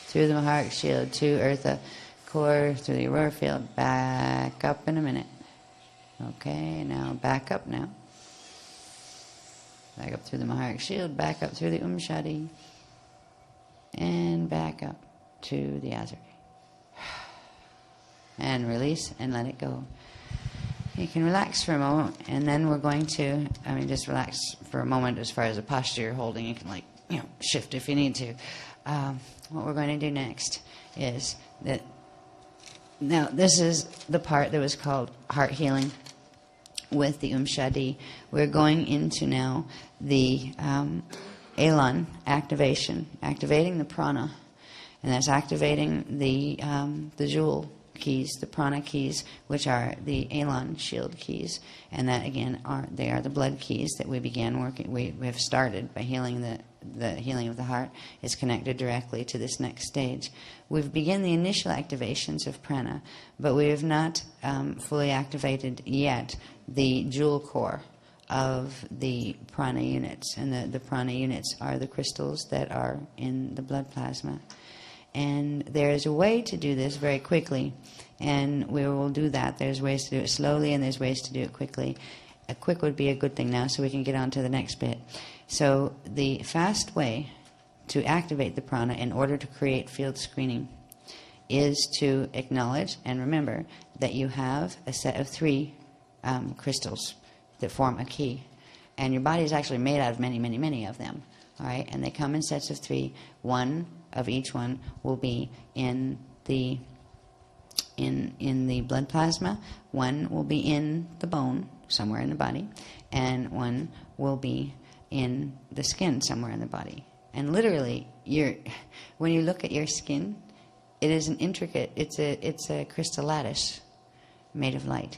Through the Maharak shield to Eartha core, through the Aurora field, back up in a minute. Okay, now back up now. Back up through the Maharak shield, back up through the Shadi, and back up to the Azrael. And release and let it go. You can relax for a moment, and then we're going to, just relax for a moment as far as the posture you're holding. You can, shift if you need to. What we're going to do next is that, now this is the part that was called heart healing with the Shadi. We're going into now the Elan activation, activating the prana, and that's activating the jewel keys, the prana keys, which are the Elan shield keys, and that again are the blood keys that we began working. We have started by healing the healing of the heart is connected directly to this next stage. We've begun the initial activations of prana, but we have not fully activated yet the jewel core of the prana units, and the prana units are the crystals that are in the blood plasma. And there is a way to do this very quickly, and we will do that. There's ways to do it slowly, and there's ways to do it quickly. A quick would be a good thing now, so we can get on to the next bit. So the fast way to activate the prana in order to create field screening is to acknowledge and remember that you have a set of 3 crystals that form a key. And your body is actually made out of many, many, many of them. All right? And they come in sets of 3. One of each one will be in the blood plasma, one will be in the bone somewhere in the body, and one will be in the skin somewhere in the body. And literally, when you look at your skin, it is an intricate, it's a crystal lattice made of light,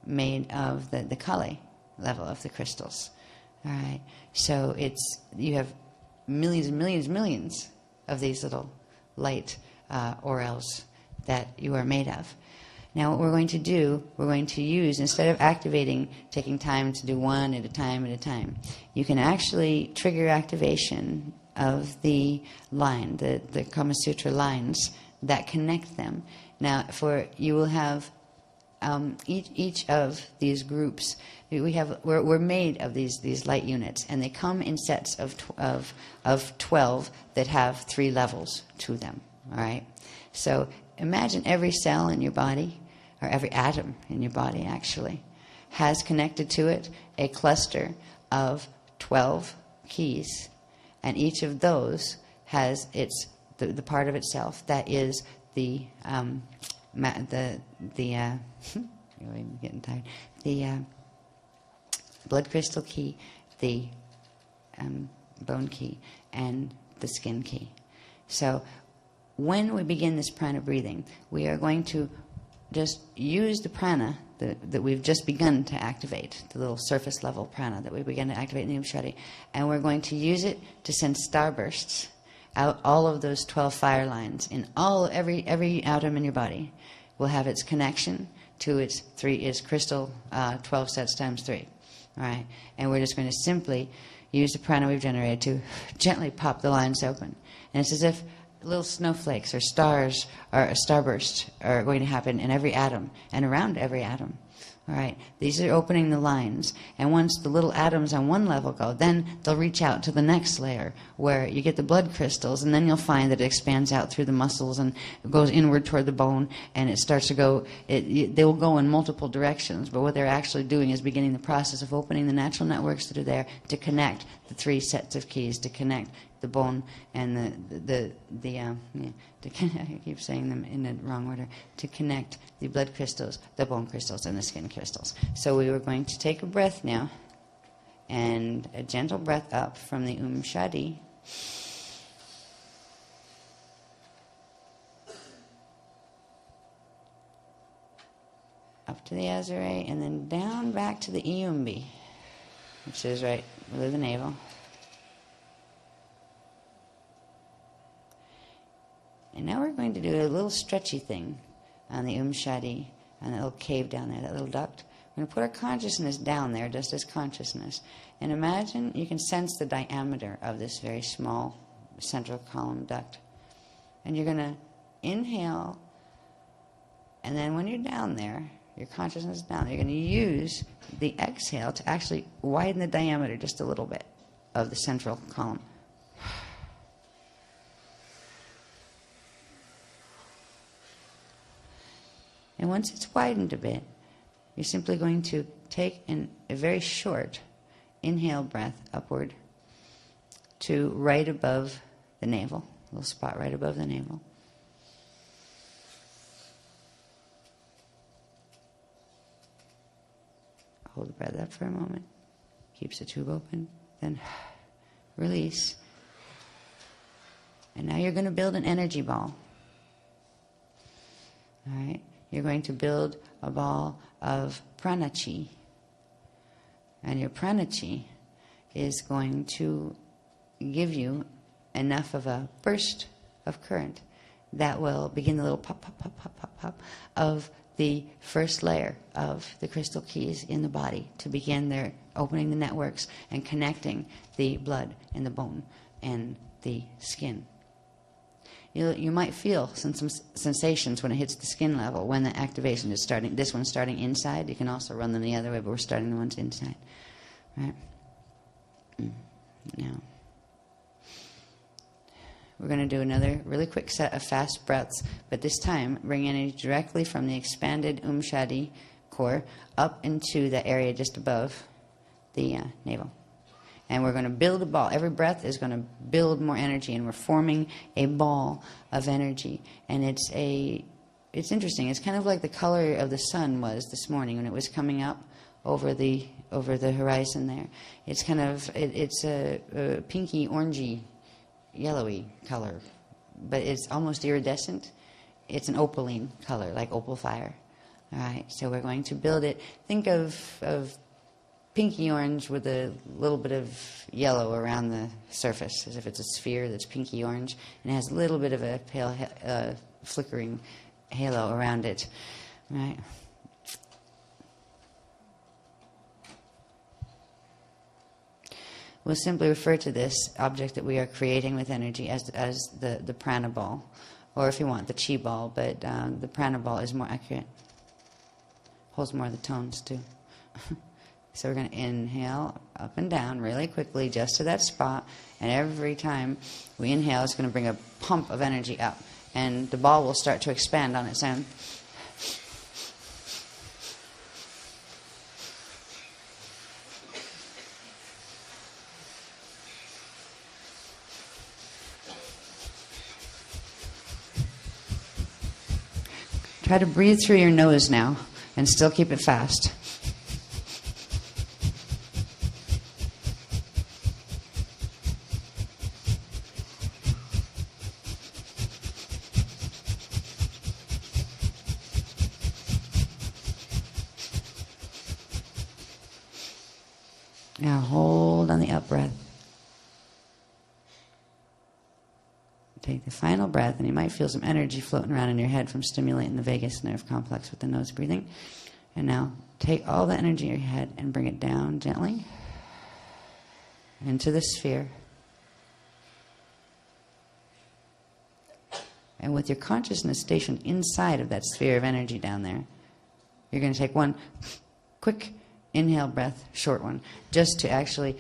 made of the Kali level of the crystals. All right, so you have millions and millions and millions of these little light orals that you are made of. Now what we're going to do, we're going to use, instead of activating, taking time to do one at a time, you can actually trigger activation of the line, the Kama Sutra lines that connect them. Now you will have each of these groups, we're made of these light units, and they come in sets of 12 that have 3 levels to them. All right. So imagine every cell in your body, or every atom in your body actually, has connected to it a cluster of 12 keys, and each of those has the part of itself that is the I'm getting tired. The blood crystal key, the bone key, and the skin key. So when we begin this prana breathing, we are going to just use the prana that we've just begun to activate, the little surface level prana that we began to activate in the Umshadi, and we're going to use it to send starbursts out all of those 12 fire lines in every atom in your body will have its connection to its crystal 12 sets times 3. All right? And we're just going to simply use the prana we've generated to gently pop the lines open. And it's as if little snowflakes or stars or a starburst are going to happen in every atom and around every atom. All right, these are opening the lines, and once the little atoms on one level go, then they'll reach out to the next layer where you get the blood crystals, and then you'll find that it expands out through the muscles and goes inward toward the bone, and it starts to go, they will go in multiple directions, but what they're actually doing is beginning the process of opening the natural networks that are there to connect the 3 sets of keys, to connect the bone and I keep saying them in the wrong order, to connect the blood crystals, the bone crystals, and the skin crystals. So we were going to take a breath now, and a gentle breath up from the Shadi. Up to the Azure, and then down back to the Iumbi, which is right below the navel. And now we're going to do a little stretchy thing on the Shadi, on that little cave down there, that little duct. We're going to put our consciousness down there, just as consciousness. And imagine you can sense the diameter of this very small central column duct. And you're going to inhale, and then when you're down there, your consciousness is down there, you're going to use the exhale to actually widen the diameter just a little bit of the central column. And once it's widened a bit, you're simply going to take a very short inhale breath upward to right above the navel, a little spot right above the navel. Hold the breath up for a moment. Keeps the tube open. Then release. And now you're going to build an energy ball. All right? You're going to build a ball of prana-chi. And your prana-chi is going to give you enough of a burst of current that will begin the little pop, pop, pop, pop, pop, pop of the first layer of the crystal keys in the body to begin their opening the networks and connecting the blood and the bone and the skin. You might feel some sensations when it hits the skin level, when the activation is starting. This one's starting inside. You can also run them the other way, but we're starting the ones inside. Right? Now, we're going to do another really quick set of fast breaths, but this time bring energy directly from the expanded Shadi core up into the area just above the navel. And we're going to build a ball. Every breath is going to build more energy, and we're forming a ball of energy. And it's interesting. It's kind of like the color of the sun was this morning when it was coming up over the horizon there. It's kind of it's a pinky, orangey, yellowy color, but it's almost iridescent. It's an opaline color, like opal fire. All right. So we're going to build it. Think of pinky orange with a little bit of yellow around the surface, as if it's a sphere that's pinky orange, and it has a little bit of a pale flickering halo around it. Right? We'll simply refer to this object that we are creating with energy as the prana ball, or if you want, the chi ball, but the prana ball is more accurate. Holds more of the tones, too. So we're going to inhale up and down really quickly just to that spot. And every time we inhale, it's going to bring a pump of energy up. And the ball will start to expand on its own. Try to breathe through your nose now and still keep it fast. Now hold on the up breath. Take the final breath, and you might feel some energy floating around in your head from stimulating the vagus nerve complex with the nose breathing. And now take all the energy in your head and bring it down gently into the sphere. And with your consciousness stationed inside of that sphere of energy down there, you're going to take one quick inhale breath, short one, just to actually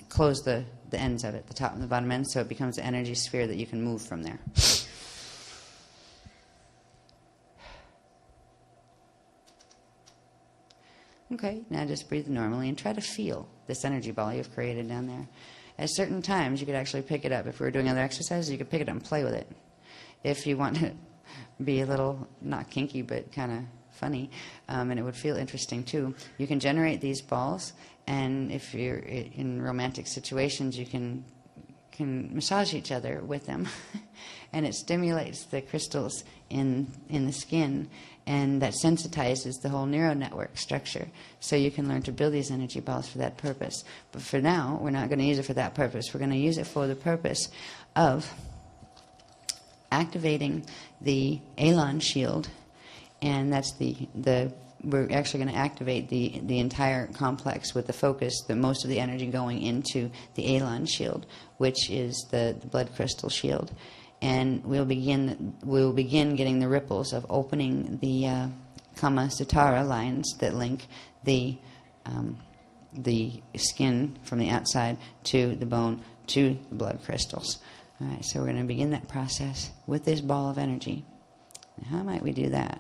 close the ends of it, the top and the bottom ends, so it becomes an energy sphere that you can move from there. Okay, now just breathe normally and try to feel this energy ball you've created down there. At certain times, you could actually pick it up. If we were doing other exercises, you could pick it up and play with it. If you want to be a little, not kinky, but kind of funny, and it would feel interesting too, you can generate these balls, and if you're in romantic situations, you can massage each other with them. And it stimulates the crystals in the skin, and that sensitizes the whole neural network structure. So you can learn to build these energy balls for that purpose. But for now, we're not going to use it for that purpose. We're going to use it for the purpose of activating the Elan shield, and that's we're actually going to activate the entire complex with the focus, most of the energy going into the Elan shield, which is the blood crystal shield. And we'll begin getting the ripples of opening the Kama Sutara lines that link the skin from the outside to the bone to the blood crystals. All right, so we're going to begin that process with this ball of energy. Now, how might we do that?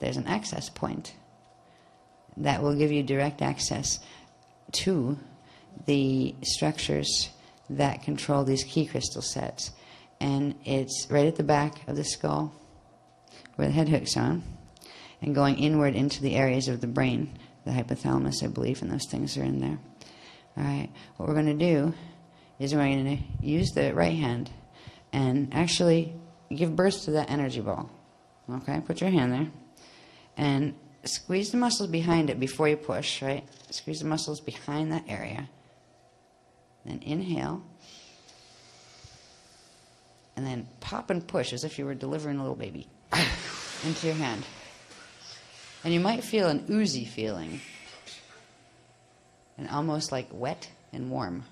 There's an access point that will give you direct access to the structures that control these key crystal sets. And it's right at the back of the skull where the head hook's on, and going inward into the areas of the brain, the hypothalamus, I believe, and those things are in there. All right, what we're going to do is we're going to use the right hand and actually give birth to that energy ball. Okay, put your hand there and squeeze the muscles behind it before you push, right? Squeeze the muscles behind that area. Then inhale. And then pop and push as if you were delivering a little baby into your hand. And you might feel an oozy feeling, and almost like wet and warm.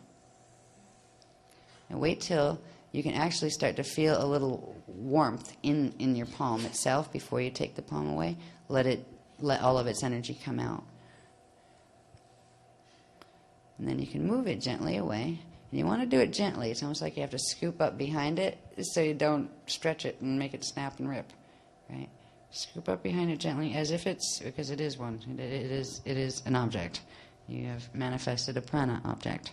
And wait till you can actually start to feel a little warmth in your palm itself before you take the palm away. Let all of its energy come out. And then you can move it gently away. And you want to do it gently. It's almost like you have to scoop up behind it so you don't stretch it and make it snap and rip. Right? Scoop up behind it gently as if it's, because it is one. It is an object. You have manifested a prana object.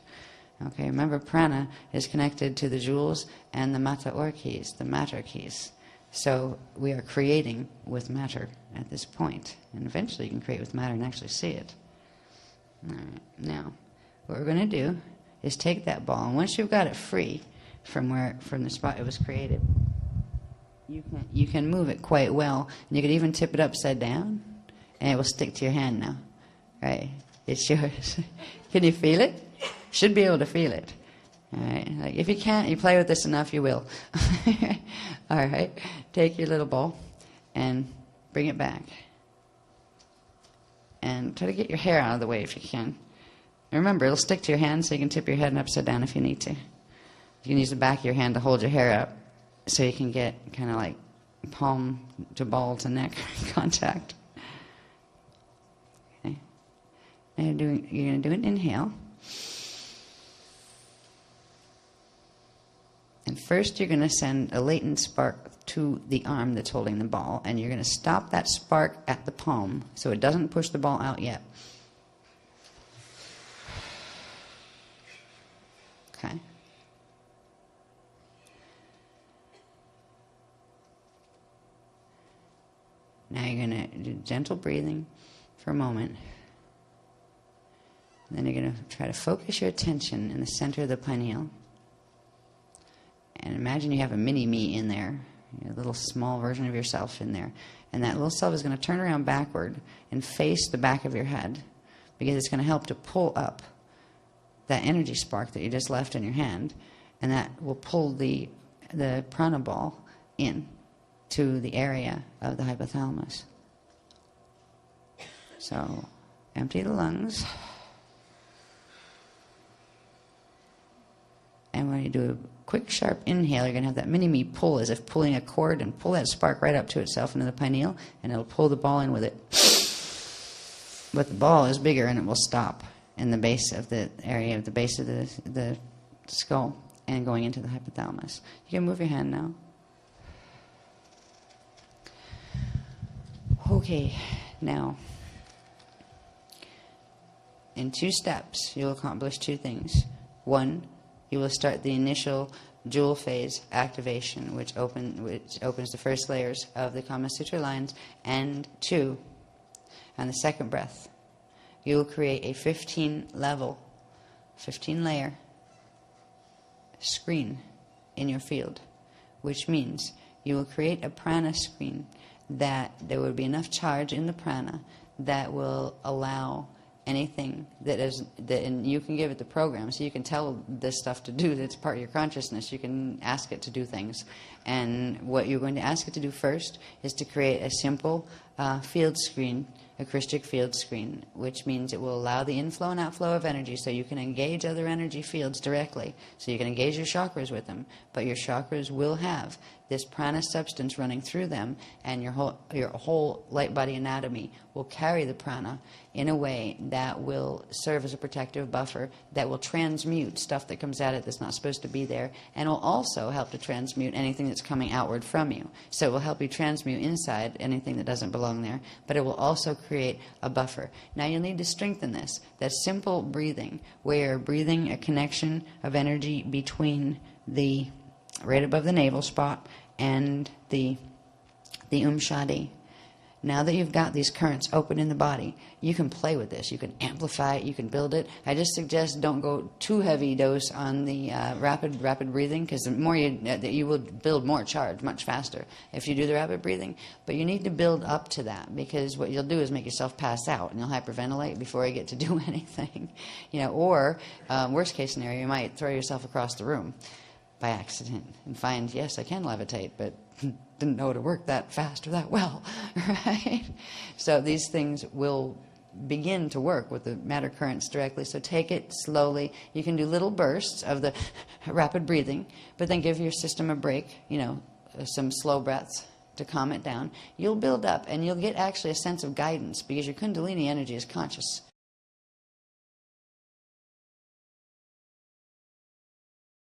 Okay, remember prana is connected to the jewels and the mata or keys, the matter keys. So we are creating with matter at this point. And eventually you can create with matter and actually see it. All right, now what we're going to do is take that ball, and once you've got it free from the spot it was created, you can move it quite well. And you could even tip it upside down, and it will stick to your hand now. Right? It's yours. Can you feel it? Should be able to feel it. All right. Like if you can't, you play with this enough, you will. All right. Take your little ball and bring it back, and try to get your hair out of the way if you can. Remember, it'll stick to your hand, so you can tip your head upside down if you need to. You can use the back of your hand to hold your hair up, so you can get kind of like palm to ball to neck contact. Okay. Now you're going to do an inhale. And first you're going to send a latent spark to the arm that's holding the ball, and you're going to stop that spark at the palm so it doesn't push the ball out yet. Okay. Now you're going to do gentle breathing for a moment. And then you're going to try to focus your attention in the center of the pineal. And imagine you have a mini-me in there, a little small version of yourself in there. And that little self is going to turn around backward and face the back of your head. because it's going to help to pull up that energy spark that you just left in your hand, and that will pull the prana ball in to the area of the hypothalamus. So empty the lungs. And when you do a quick, sharp inhale, you're going to have that mini-me pull as if pulling a cord, and pull that spark right up to itself into the pineal, and it'll pull the ball in with it. But the ball is bigger, and it will stop in the base of the area of the base of the skull and going into the hypothalamus. You can move your hand now. Okay, now, in 2 steps, you'll accomplish 2 things. 1, you will start the initial jewel phase activation, which opens the first layers of the Kama Sutra lines. And 2, on the second breath, you will create a 15-layer screen in your field, which means you will create a prana screen that there will be enough charge in the prana that will allow anything and you can give it the program, so you can tell this stuff to do. That's part of your consciousness. You can ask it to do things, and what you're going to ask it to do first is to create a simple field screen, a Christic field screen, which means it will allow the inflow and outflow of energy, so you can engage other energy fields directly, so you can engage your chakras with them, but your chakras will have this prana substance running through them, and your whole light body anatomy will carry the prana in a way that will serve as a protective buffer, that will transmute stuff that comes at it that's not supposed to be there, and will also help to transmute anything that's coming outward from you. So it will help you transmute inside anything that doesn't belong there, but it will also create a buffer. Now you'll need to strengthen this. That simple breathing, where you're breathing a connection of energy between the right above the navel spot and the Shadi. Now that you've got these currents open in the body, you can play with this. You can amplify it. You can build it. I just suggest don't go too heavy dose on the rapid breathing, because the more you will build more charge much faster if you do the rapid breathing. But you need to build up to that, because what you'll do is make yourself pass out, and you'll hyperventilate before you get to do anything. Or worst case scenario, you might throw yourself across the room by accident and find, yes, I can levitate, but didn't know to work that fast or that well, right? So these things will begin to work with the matter currents directly. So take it slowly. You can do little bursts of the rapid breathing, but then give your system a break, some slow breaths to calm it down. You'll build up, and you'll get actually a sense of guidance, because your Kundalini energy is conscious.